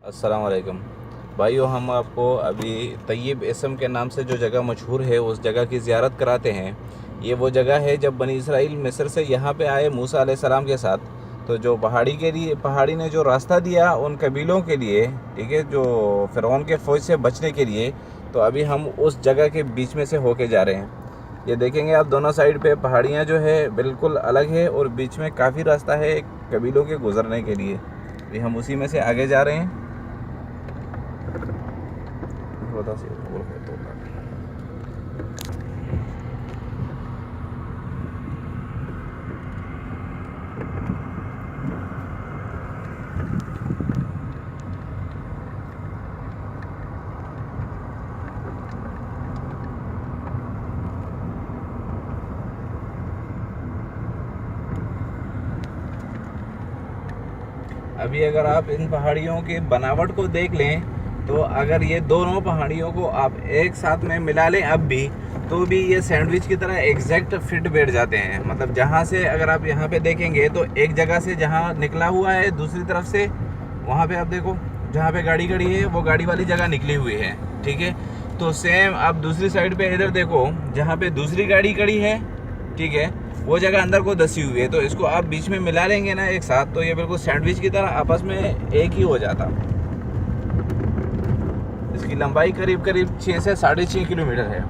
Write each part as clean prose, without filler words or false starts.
अस्सलाम वालेकुम भाइयों, हम आपको अभी तैयब इसम के नाम से जो जगह मशहूर है उस जगह की ज़ियारत कराते हैं। ये वो जगह है जब बनी इसराइल मिस्र से यहाँ पे आए मूसा अलैहिस्सलाम के साथ, तो जो पहाड़ी ने जो रास्ता दिया उन कबीलों के लिए, ठीक है, जो फ़िरौन के फ़ौज से बचने के लिए। तो अभी हम उस जगह के बीच में से होके जा रहे हैं। ये देखेंगे आप, दोनों साइड पे पहाड़ियाँ जो है बिल्कुल अलग है और बीच में काफ़ी रास्ता है कबीलों के गुज़रने के लिए। अभी हम उसी में से आगे जा रहे हैं। अभी अगर आप इन पहाड़ियों की बनावट को देख लें, तो अगर ये दोनों पहाड़ियों को आप एक साथ में मिला लें अब भी, तो भी ये सैंडविच की तरह एग्जैक्ट फिट बैठ जाते हैं। मतलब जहाँ से अगर आप यहाँ पे देखेंगे तो एक जगह से जहाँ निकला हुआ है दूसरी तरफ से, वहाँ पे आप देखो जहाँ पे गाड़ी खड़ी है वो गाड़ी वाली जगह निकली हुई है, ठीक है। तो सेम आप दूसरी साइड पे इधर देखो, जहाँ पे दूसरी गाड़ी खड़ी है, ठीक है, वो जगह अंदर को धसी हुई है। तो इसको आप बीच में मिला लेंगे ना एक साथ, तो ये बिल्कुल सैंडविच की तरह आपस में एक ही हो जाता। इसकी लंबाई करीब करीब 6 से 6.5 किलोमीटर है।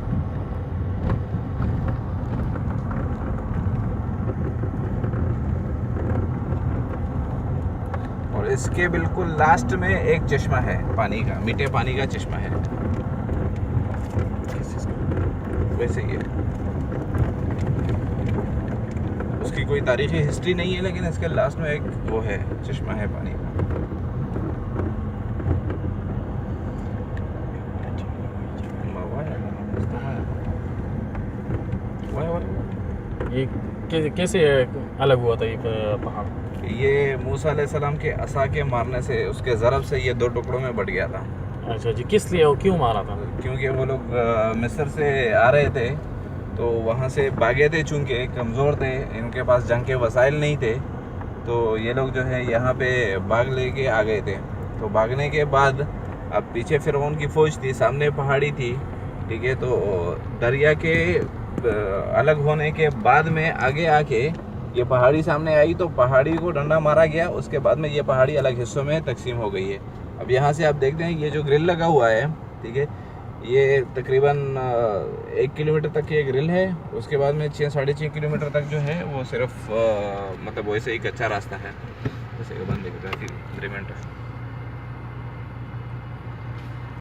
और इसके बिल्कुल लास्ट में एक चश्मा है पानी का, मीठे पानी का चश्मा है। वैसे ही है, उसकी कोई तारीखी हिस्ट्री नहीं है, लेकिन इसके लास्ट में एक वो है, चश्मा है पानी का। ये कैसे अलग हुआ था ये पहाड़? ये मूसा अलैहिस्सलाम के असा के मारने से, उसके ज़रब से ये 2 टुकड़ों में बट गया था। अच्छा जी, किस लिए और क्यों मारा था? क्योंकि वो लोग मिस्र से आ रहे थे, तो वहाँ से भागे थे, चूँकि कमज़ोर थे, इनके पास जंग के वसाइल नहीं थे। तो ये लोग जो है यहाँ पे भाग लेके आ गए थे। तो भागने के बाद अब पीछे फ़िरौन की फ़ौज थी, सामने पहाड़ी थी, ठीक है। तो दरिया के अलग होने के बाद में आगे आके ये पहाड़ी सामने आई, तो पहाड़ी को डंडा मारा गया। उसके बाद में ये पहाड़ी अलग हिस्सों में तकसीम हो गई है। अब यहाँ से आप देखते हैं ये जो ग्रिल लगा हुआ है, ठीक है, ये तकरीबन 1 किलोमीटर तक ये ग्रिल है। उसके बाद में 6-6.5 किलोमीटर तक जो है वो सिर्फ मतलब वैसे ही कच्चा रास्ता है। वैसे बंद